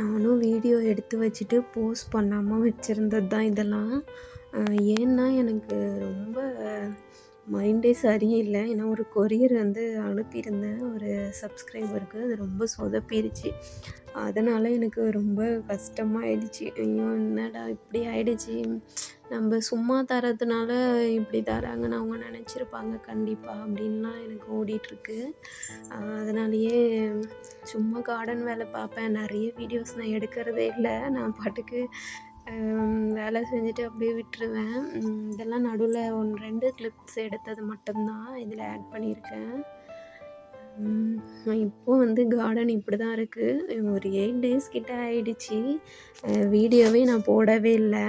நானும் வீடியோ எடுத்து வச்சுட்டு போஸ்ட் பண்ணாமல் வச்சுருந்தது தான் இதெல்லாம். ஏன்னா எனக்கு ரொம்ப மைண்டே சரியில்லை. ஏன்னா ஒரு கொரியர் வந்து அனுப்பியிருந்தேன் ஒரு சப்ஸ்கிரைபருக்கு. அது ரொம்ப சொதப்பிருச்சு. அதனால் எனக்கு ரொம்ப கஷ்டமாயிடுச்சு. ஐயோ! என்னடா இப்படி ஆயிடுச்சு. நம்ம சும்மா தரதுனால இப்படி தராங்கன்னு அவங்க நினச்சிருப்பாங்க கண்டிப்பாக அப்படின்லாம் எனக்கு ஓடிட்டுருக்கு. அதனாலேயே சும்மா கார்டன் வேலை பார்ப்பேன். நிறைய வீடியோஸ் நான் எடுக்கிறதே இல்லை. நான் பாட்டுக்கு வேலை செஞ்சுட்டு அப்படியே விட்டுருவேன். இதெல்லாம் நடுவில் 1, 2 கிளிப்ஸ் எடுத்தது மட்டும்தான் இதில் ஆட் பண்ணியிருக்கேன். இப்போ வந்து கார்டன் இப்படி தான் இருக்குது. ஒரு 8 டேஸ் கிட்ட ஆயிடுச்சு. வீடியோவே நான் போடவே இல்லை.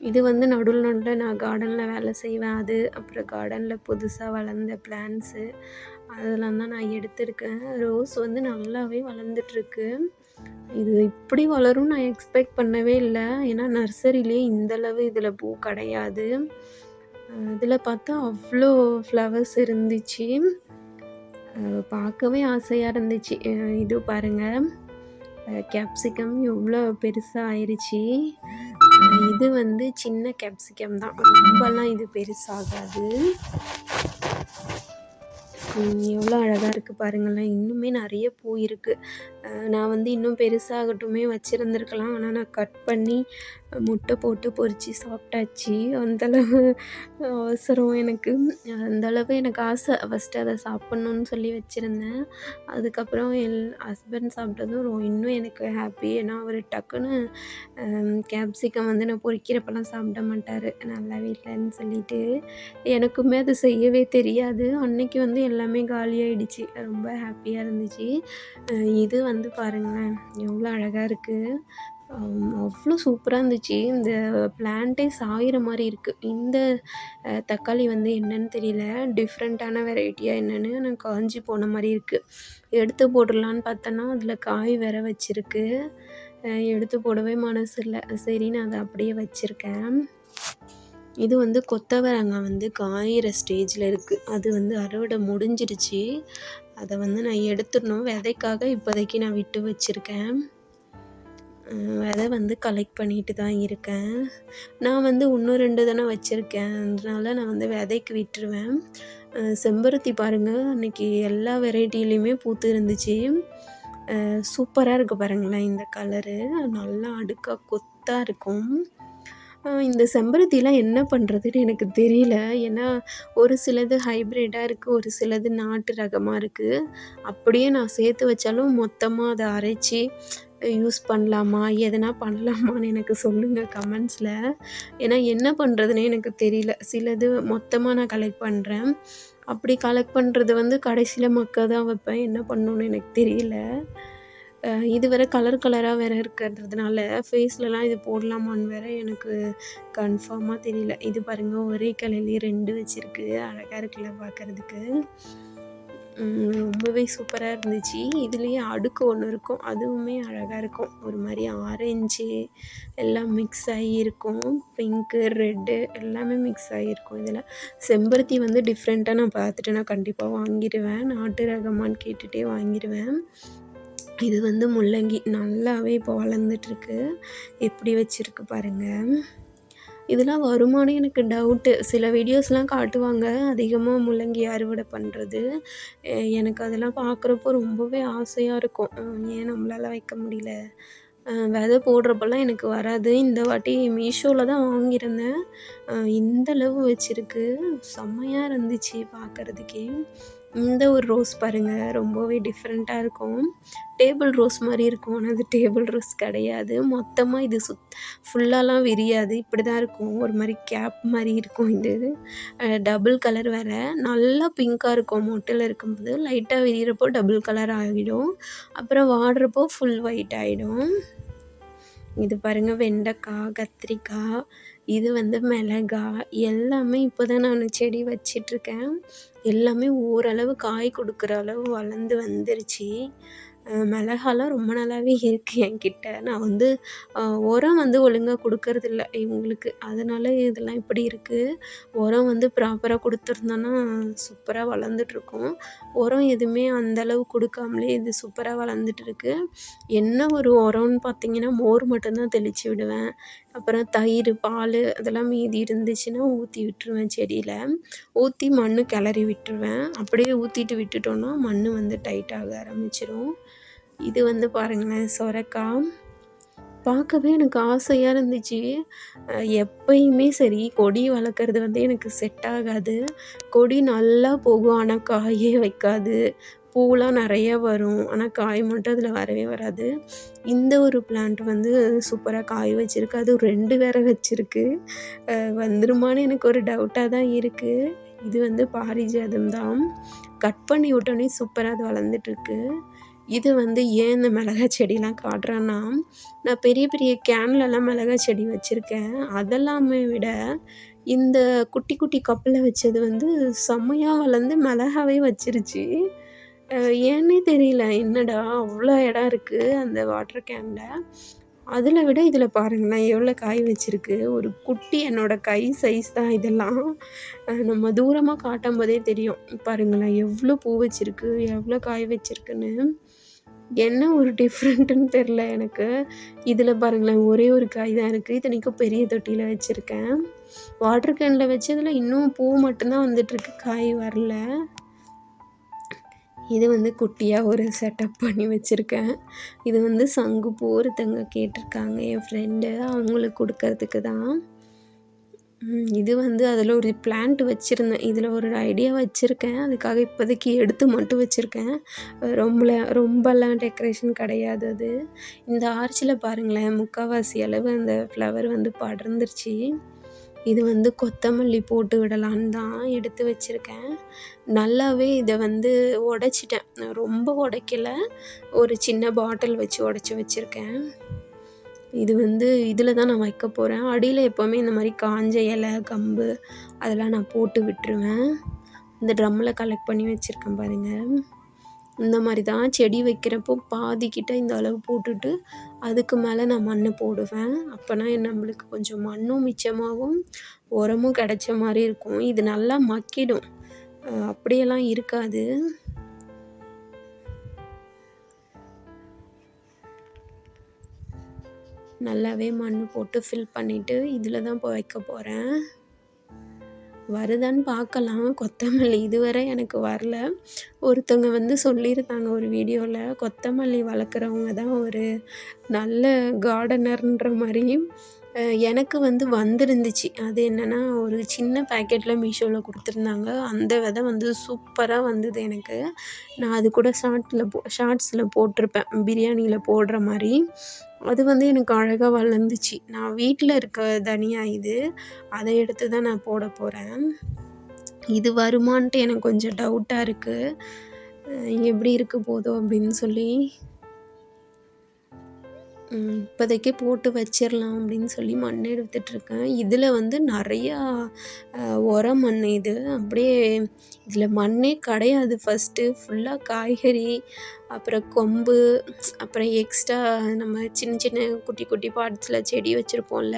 இது வந்து நடுவில் நான் கார்டனில் வேலை செய்வேன். அப்புறம் கார்டனில் புதுசாக வளர்ந்த பிளான்ட்ஸு அதெல்லாம் தான் நான் எடுத்திருக்கேன். ரோஸ் வந்து நல்லாவே வளர்ந்துட்டுருக்கு. இது இப்படி வளரும்னு நான் எக்ஸ்பெக்ட் பண்ணவே இல்லை. ஏன்னா நர்சரிலேயே இந்தளவு இதில் பூ கிடையாது. இதில் பார்த்தா அவ்வளோ ஃப்ளவர்ஸ் இருந்துச்சு. பார்க்கவே ஆசையாக இருந்துச்சு. இது பாருங்கள், கேப்சிகம் எவ்வளோ பெருசாக ஆயிடுச்சு. இது வந்து சின்ன கேப்சிகம் தான், ரொம்பலாம் இது பெருசாகாது. எவ்வளோ அழகாக இருக்குது பாருங்களேன். இன்னுமே நிறைய பூ இருக்குது. நான் வந்து இன்னும் பெருசாகட்டுமே வச்சுருந்துருக்கலாம். ஆனால் நான் கட் பண்ணி முட்டை போட்டு பொரித்து சாப்பிட்டாச்சு. அந்தளவு அவசரம் எனக்கு. அந்தளவு எனக்கு ஆசை ஃபஸ்ட்டு அதை சாப்பிட்ணுன்னு சொல்லி வச்சுருந்தேன். அதுக்கப்புறம் ஹஸ்பண்ட் சாப்பிட்டதும் இன்னும் எனக்கு ஹாப்பி. ஏன்னா அவர் டக்குன்னு கேப்சிகம் வந்து நான் பொரிக்கிறப்பெல்லாம் சாப்பிட மாட்டார், நல்லாவே இல்லைன்னு சொல்லிட்டு. எனக்குமே அது செய்யவே தெரியாது. அன்னைக்கு வந்து எல்லாமே காலியாகிடுச்சு. ரொம்ப ஹாப்பியாக இருந்துச்சு. இது வந்து பாருங்களேன் எவ்வளோ அழகாக இருக்குது. அவ்வளோ சூப்பராக இருந்துச்சு. இந்த பிளான்ட்டே சாயிற மாதிரி இருக்குது. இந்த தக்காளி வந்து என்னன்னு தெரியல, டிஃப்ரெண்ட்டான வெரைட்டியாக என்னென்னு எனக்கு காஞ்சி போன மாதிரி இருக்குது. எடுத்து போட்டுடலான்னு பார்த்தேன்னா அதில் காய் வேற வச்சுருக்கு. எடுத்து போடவே மனசு இல்லை. சரி நான் அதை அப்படியே வச்சுருக்கேன். இது வந்து கொத்தவரங்காய் வந்து காயிற ஸ்டேஜில் இருக்குது. அது வந்து அறுவடை முடிஞ்சிடுச்சு. அதை வந்து நான் எடுத்துடணும். விதைக்காக இப்போதைக்கு நான் விட்டு வச்சுருக்கேன். விதை வந்து கலெக்ட் பண்ணிட்டு தான் இருக்கேன். நான் வந்து இன்னும் 2 தானே வச்சுருக்கேன். அதனால நான் வந்து விதைக்கு விட்டுருவேன். செம்பருத்தி பாருங்கள், அன்றைக்கி எல்லா வெரைட்டிலையுமே பூத்து இருந்துச்சு. சூப்பராக இருக்குது பாருங்களேன். இந்த கலரு நல்லா அடுக்காக கொத்தாக இருக்கும். இந்த செம்பருத்திலாம் என்ன பண்ணுறதுன்னு எனக்கு தெரியல. ஏன்னா ஒரு சிலது ஹைப்ரிட்டாக இருக்குது, ஒரு சிலது நாட்டு ரகமாக இருக்குது. அப்படியே நான் சேர்த்து வச்சாலும் மொத்தமாக அதை அரைச்சி யூஸ் பண்ணலாமா, எதனா பண்ணலாமான்னு எனக்கு சொல்லுங்கள் கமெண்ட்ஸில். ஏன்னா என்ன பண்ணுறதுனே எனக்கு தெரியல. சிலது மொத்தமாக நான் கலெக்ட் பண்ணுறேன். அப்படி கலெக்ட் பண்ணுறது வந்து கடைசியில் மக்க தான் வைப்பேன். என்ன பண்ணணுன்னு எனக்கு தெரியல. இது வேறு கலராக வேறு இருக்கிறதுனால ஃபேஸ்லலாம் இது போடலாமான்னு வேறு எனக்கு கன்ஃபார்மாக தெரியல. இது பாருங்கள், ஒரே கிளையிலே 2 வச்சுருக்கு. அழகாக இருக்குல்ல பார்க்குறதுக்கு. ரொம்பவே சூப்பராக இருந்துச்சு. இதுலேயே அடுக்கு ஒன்று இருக்கும், அதுவுமே அழகாக இருக்கும். ஒரு மாதிரி ஆரஞ்சு எல்லாம் மிக்ஸ் ஆகி இருக்கும். பிங்க்கு, ரெட்டு எல்லாமே மிக்ஸ் ஆகியிருக்கும். இதில் செம்பருத்தி வந்து டிஃப்ரெண்ட்டாக நான் பார்த்துட்டு நான் கண்டிப்பாக வாங்கிடுவேன். நாட்டு ரகமான்னு கேட்டுகிட்டே வாங்கிடுவேன். இது வந்து முள்ளங்கி நல்லாவே இப்போ வளர்ந்துட்டுருக்கு. எப்படி வச்சுருக்கு பாருங்கள். இதெல்லாம் வருமானு எனக்கு டவுட்டு. சில வீடியோஸ்லாம் காட்டுவாங்க அதிகமாக முள்ளங்கி அறுவடை பண்ணுறது. எனக்கு அதெல்லாம் பார்க்குறப்போ ரொம்பவே ஆசையாக இருக்கும். ஏன் நம்மளால் வைக்க முடியல. விதை போடுறப்பெல்லாம் எனக்கு வராது. இந்த வாட்டி மீஷோவில் தான் வாங்கியிருந்தேன். இந்தளவு வச்சுருக்கு. செம்மையாக இருந்துச்சு பார்க்குறதுக்கே. இந்த ஒரு ரோஸ் பாருங்கள், ரொம்பவே டிஃப்ரெண்ட்டாக இருக்கும். டேபிள் ரோஸ் மாதிரி இருக்கும். ஆனால் அது டேபிள் ரோஸ் கிடையாது. மொத்தமாக இது ஃபுல்லாலாம் விரியாது. இப்படி தான் இருக்கும். ஒரு மாதிரி கேப் மாதிரி இருக்கும். இது டபுள் கலர் வேறு. நல்லா பிங்க்காக இருக்கும். மொட்டில் இருக்கும்போது லைட்டாக விரிகிறப்போ டபுள் கலர் ஆகிடும். அப்புறம் வாடுறப்போ ஃபுல் ஒயிட் ஆகிடும். இது பாருங்கள், வெண்டைக்காய், கத்திரிக்காய், இது வந்து மிளகாய் எல்லாமே இப்போ தான் நான் செடி வச்சிட்ருக்கேன். எல்லாமே ஓரளவு காய் கொடுக்குற அளவு வளர்ந்து வந்துருச்சு. மிளகாலாம் ரொம்ப நாளாவே இருக்கு என்கிட்ட. நான் வந்து உரம் வந்து ஒழுங்கா குடுக்கறதில்ல இவங்களுக்கு. அதனால இதெல்லாம் இப்படி இருக்கு. உரம் வந்து ப்ராப்பரா குடுத்துருந்தோன்னா சூப்பரா வளர்ந்துட்டுருக்கும். உரம் எதுவுமே அந்த அளவு குடுக்காமலே இது சூப்பரா வளர்ந்துட்டுருக்கு. என்ன ஒரு உரம்னு பார்த்தீங்கன்னா, மோர் மட்டும் தான் தெளிச்சு விடுவேன். அப்புறம் தயிர், பால் அதெல்லாம் மீதி இருந்துச்சுன்னா ஊத்தி விட்டுருவேன் செடியில. ஊத்தி மண்ணு கிளறி விட்டுருவேன். அப்படியே ஊத்திட்டு விட்டுட்டோம்னா, மண்ணு வந்து டைட் ஆக ஆரம்பிச்சுரும். இது வந்து பாருங்களேன் சொரக்கா. பார்க்கவே எனக்கு ஆசையா இருந்துச்சு. எப்பயுமே சரி கொடி வளர்க்குறது வந்து எனக்கு செட் ஆகாது. கொடி நல்லா போகும். ஆனா காயே வைக்காது. பூலாம் நெறைய வரும். ஆனா காய் மட்டும் அதில வரவே வராது. இந்த ஒரு பிளான்ட் வந்து சூப்பரா காய் வச்சிருக்கு. அதுவும் 2 வேற வச்சிருக்கு. வந்துருமான்னு எனக்கு ஒரு டவுட்டா தான் இருக்கு. இது வந்து பாரிஜாதம் தான். கட் பண்ணி விட்டோனே சூப்பரா அது வளர்ந்துட்டுருக்கு. இது வந்து ஏன் இந்த மிளகா செடிலாம் காட்டுறேன்னா, நான் பெரிய பெரிய கேன்லலாம் மிளகா செடி வச்சிருக்கேன். அதெல்லாமே விட இந்த குட்டி குட்டி கப்புல வச்சது வந்து செம்மையா வளர்ந்து மிளகாவே வச்சிருச்சு. அ ஏன்னே தெரியல. என்னடா அவ்ளோ இடம் இருக்கு அந்த வாட்டர் கேன்ல. அதில விட இதில பாருங்களேன் எவ்வளோ காய் வச்சிருக்கு. ஒரு குட்டி என்னோட கை சைஸ் தான் இதெல்லாம். நம்ம தூரமா காட்டும்போதே தெரியும். பாருங்களேன் எவ்வளோ பூ வச்சிருக்கு, எவ்வளோ காய் வச்சிருக்குன்னு. என்ன ஒரு டிஃப்ரெண்ட்டுன்னு தெரில எனக்கு. இதில பாருங்களேன் ஒரே ஒரு காய் தான் இருக்கு. இத்தனைக்கும் பெரிய தொட்டியில வச்சிருக்கேன். வாட்டர் கேன்ல வச்சதில இன்னும் பூ மட்டும் தான் வந்துட்டுருக்கு. காய் வரல. இது வந்து குட்டியா ஒரு செட்டப் பண்ணி வச்சிருக்கேன். இது வந்து சங்குப்பூ ஒருத்தங்க கேட்டிருக்காங்க என் ஃப்ரெண்டு. அவங்களுக்கு குடுக்கறதுக்கு தான். இது வந்து அதில ஒரு பிளான்ட் வச்சிருந்தேன். இதில ஒரு ஐடியா வச்சிருக்கேன். அதுக்காக இப்போதைக்கு எடுத்து மட்டும் வச்சிருக்கேன். ரொம்பலாம் டெக்கரேஷன் கிடையாது அது. இந்த ஆர்ச்சில பாருங்களேன் முக்காவாசி அளவு அந்த ஃப்ளவர் வந்து படர்ந்துருச்சு. இது வந்து கொத்தமல்லி போட்டு விடலான்னு தான் எடுத்து வச்சிருக்கேன். நல்லாவே இத வந்து உடைச்சிட்டேன். ரொம்ப உடைக்கல. ஒரு சின்ன பாட்டில் வச்சு உடைச்சு வச்சிருக்கேன். இது வந்து இதில தான் நான் வைக்க போறேன். அடியில எப்பவுமே இந்த மாரி காஞ்ச இலை, கம்பு அதெல்லாம் நான் போட்டு விட்டுருவேன். இந்த ட்ரம்மில கலெக்ட் பண்ணி வச்சிருக்கேன் பாருங்க. இந்த மாரி தான் செடி வைக்கிறப்போ பாதிக்கிட்ட இந்த அளவு போட்டுட்டு, அதுக்கு மேல நான் மண்ணு போடுவேன். அப்போனா நம்மளுக்கு கொஞ்சம் மண்ணும் மிச்சமாகும், உரமும் கிடைச்ச மாரி இருக்கும். இது நல்லா மக்கிடும். அப்படியெல்லாம் இருக்காது. நல்லாவே மண்ணு போட்டு ஃபில் பண்ணிட்டு, இதில தான் இப்போ வைக்க போறேன். வருதான்னு பார்க்கலாம். கொத்தமல்லி இதுவரை எனக்கு வரல. ஒருத்தவங்க வந்து சொல்லியிருந்தாங்க ஒரு வீடியோல, கொத்தமல்லி வளர்க்குறவங்க தான் ஒரு நல்ல கார்டனர்ன்ற மாரி. எனக்கு வந்து வந்திருந்துச்சு. அது என்னன்னா, ஒரு சின்ன பேக்கெட்ல மீஷோல குடுத்துருந்தாங்க. அந்த விதை வந்து சூப்பரா வந்தது எனக்கு. நான் அது கூட ஷார்ட்ஸில போட்டிருப்பேன். பிரியாணியில போடுற மாரி. அது வந்து எனக்கு அழகா வளர்ந்துச்சு. நான் வீட்ல இருக்க தனியா இது. அத எடுத்து தான் நான் போட போறேன். இது வருமான்ட்டு எனக்கு கொஞ்சம் டவுட்டா இருக்கு. எப்படி இருக்க போதோ அப்படின்னு சொல்லி. இப்போதைக்கு போட்டு வச்சிரலாம் அப்படின்னு சொல்லி மண் எடுத்துட்டுருக்கேன். இதில வந்து நெறையா ஒர மண் இது. அப்படியே இதில மண்ணே கிடையாது ஃபஸ்ட்டு. ஃபுல்லா காய்கறி, அப்புறம் கொம்பு, அப்புறம் எக்ஸ்ட்ரா நம்ம சின்ன சின்ன குட்டி குட்டி பாட்ஸில் செடி வச்சுருப்போம்ல,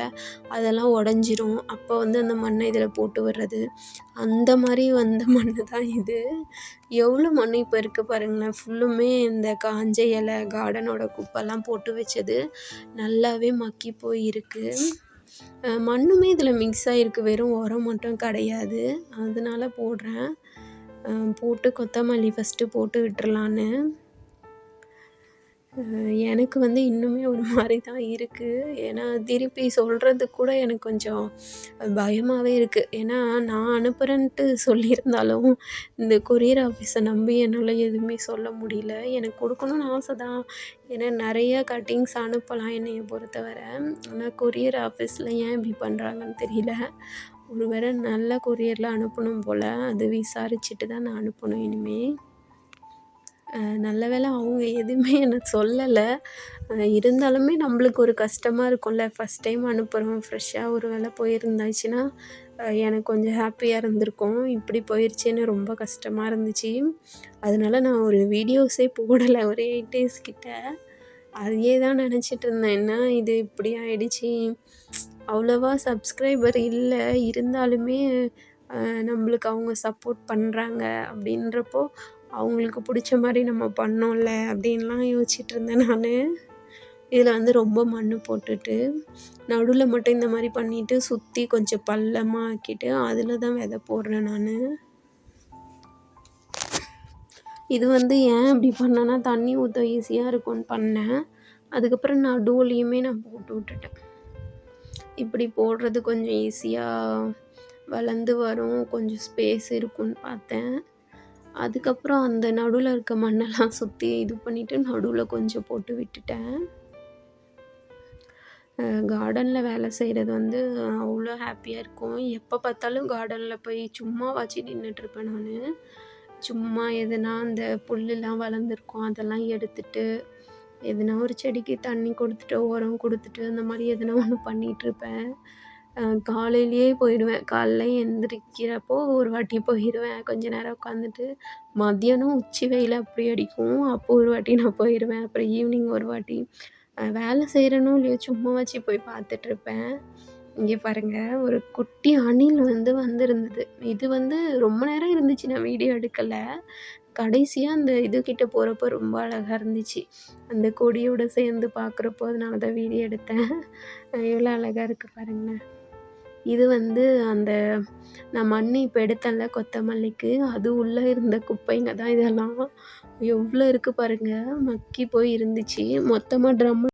அதெல்லாம் உடஞ்சிரும். அப்போ வந்து அந்த மண்ணை இதில போட்டு விடுறது. அந்த மாரி வந்த மண்ணு தான் இது. எவ்வளோ மண் இப்போ இருக்கு பாருங்களேன். ஃபுல்லுமே இந்த காஞ்ச இலை, கார்டனோட குப்பைலாம் போட்டு வச்சது. நல்லாவே மக்கி போய் இருக்கு. மண்ணுமே இதில மிக்ஸ் ஆகிருக்கு. வெறும் உரம் மட்டும் கிடையாது. அதனால போடுறேன். போட்டு கொத்தமல்லி ஃபஸ்ட்டு போட்டு விட்டுறலான்னு. எனக்கு வந்து இன்னுமே ஒரு மாரி தான் இருக்கு. ஏன்னா திருப்பி சொல்றதுக்கு கூட எனக்கு கொஞ்சம் பயமாவே இருக்கு. ஏன்னா நான் அனுப்புறேன்ட்டு சொல்லியிருந்தாலும், இந்த கொரியர் ஆஃபீஸை நம்பி என்னால எதுவுமே சொல்ல முடியல. எனக்கு கொடுக்கணும்னு ஆசை தான். ஏன்னா நெறைய கட்டிங்ஸ் அனுப்பலாம் என்னைய பொறுத்தவரை. ஆனா கொரியர் ஆஃபீஸில் ஏன் இப்படி பண்ணுறாங்கன்னு தெரியல. ஒரு வேளை நல்ல கொரியரில் அனுப்பணும் போல. அது விசாரிச்சுட்டு தான் நான் அனுப்பணும் இனிமே. நல்ல வேளை அவங்க எதுவுமே எனக்கு சொல்லல. இருந்தாலுமே நம்மளுக்கு ஒரு கஷ்டமா இருக்கும்ல. ஃபஸ்ட் டைம் அனுப்புகிறோம். ஃப்ரெஷ்ஷாக ஒரு வேளை போயிருந்தாச்சுன்னா, எனக்கு கொஞ்சம் ஹாப்பியா இருந்திருக்கும். இப்படி போயிருச்சேன்னு ரொம்ப கஷ்டமா இருந்துச்சு. அதனால நான் ஒரு வீடியோஸே போடல ஒரு 8 டேஸ் கிட்ட. அதையே தான் நெனச்சிட்டு இருந்தேன். என்ன இது இப்படி ஆயிடுச்சு. அவ்வளவா சப்ஸ்கிரைபர் இல்ல. இருந்தாலுமே நம்மளுக்கு அவங்க சப்போர்ட் பண்றாங்க அப்படின்றப்போ, அவங்களுக்கு புடிச்ச மாரி நம்ம பண்ணோம்ல அப்படின்லாம் யோசிச்சுட்டு இருந்தேன் நானு. இதில வந்து ரொம்ப மண்ணு போட்டுட்டு, நடுவுல மட்டும் இந்த மாரி பண்ணிட்டு, சுத்தி கொஞ்சம் பள்ளமா ஆக்கிட்டு, அதில தான் விதை போடுறேன் நானு. இது வந்து ஏன் இப்படி பண்ணேன்னா, தண்ணி ஊத்த ஈஸியா இருக்கும்னு பண்ணேன். அதுக்கப்புறம் நடுவுலயுமே நான் போட்டு விட்டுட்டேன். இப்படி போடுறது கொஞ்சம் ஈஸியா வளர்ந்து வரும். கொஞ்சம் ஸ்பேஸ் இருக்கும்னு பார்த்தேன். அதுக்கப்புறம் அந்த நடுவுல இருக்க மண்ணெல்லாம் சுத்தி இது பண்ணிட்டு, நடுவுல கொஞ்சம் போட்டு விட்டுட்டேன். கார்டன்ல வேலை செய்கிறது வந்து அவ்வளோ ஹாப்பியா இருக்கும். எப்போ பார்த்தாலும் கார்டனில் போய் சும்மாவாச்சும் நின்றுட்டுருப்பேன் நானு. சும்மா எதுனா அந்த புல்லுலாம் வளர்ந்துருக்கும் அதெல்லாம் எடுத்துட்டு, எதுனா ஒரு செடிக்கு தண்ணி கொடுத்துட்டு, உரம் கொடுத்துட்டு, அந்த மாரி எதுனா ஒண்ணு பண்ணிகிட்ருப்பேன். காலையிலேயே போயிடுவேன். காலைல எந்திரிக்கிறப்போ ஒரு வாட்டி போயிருவேன். கொஞ்ச நேரம் உட்காந்துட்டு, மதியானம் உச்சி வெயில் அப்படி அடிக்கும். அப்போ ஒரு வாட்டி நான் போயிருவேன். அப்புறம் ஈவினிங் ஒரு வாட்டி. வேலை செய்கிறேனோ இல்லையோ சும்மாவாச்சும் போய் பார்த்துட்ருப்பேன். இங்கே பாருங்க ஒரு குட்டி அணில் வந்து வந்திருந்தது. இது வந்து ரொம்ப நேரம் இருந்துச்சு. நான் வீடியோ எடுக்கல. கடைசியா அந்த இது கிட்ட போறப்போ ரொம்ப அழகா இருந்துச்சு. அந்த கொடியோட சேர்ந்து பார்க்குறப்போ அதனால தான் வீடியோ எடுத்தேன். எவ்வளோ அழகா இருக்கு பாருங்களேன். இது வந்து அந்த நான் மண்ணு இப்ப எடுத்தேன்ல கொத்தமல்லிக்கு, அது உள்ள இருந்த குப்பைங்க தான் இதெல்லாம். எவ்வளோ இருக்கு பாருங்க. மக்கி போய் இருந்துச்சு. மொத்தமா ட்ரம்ல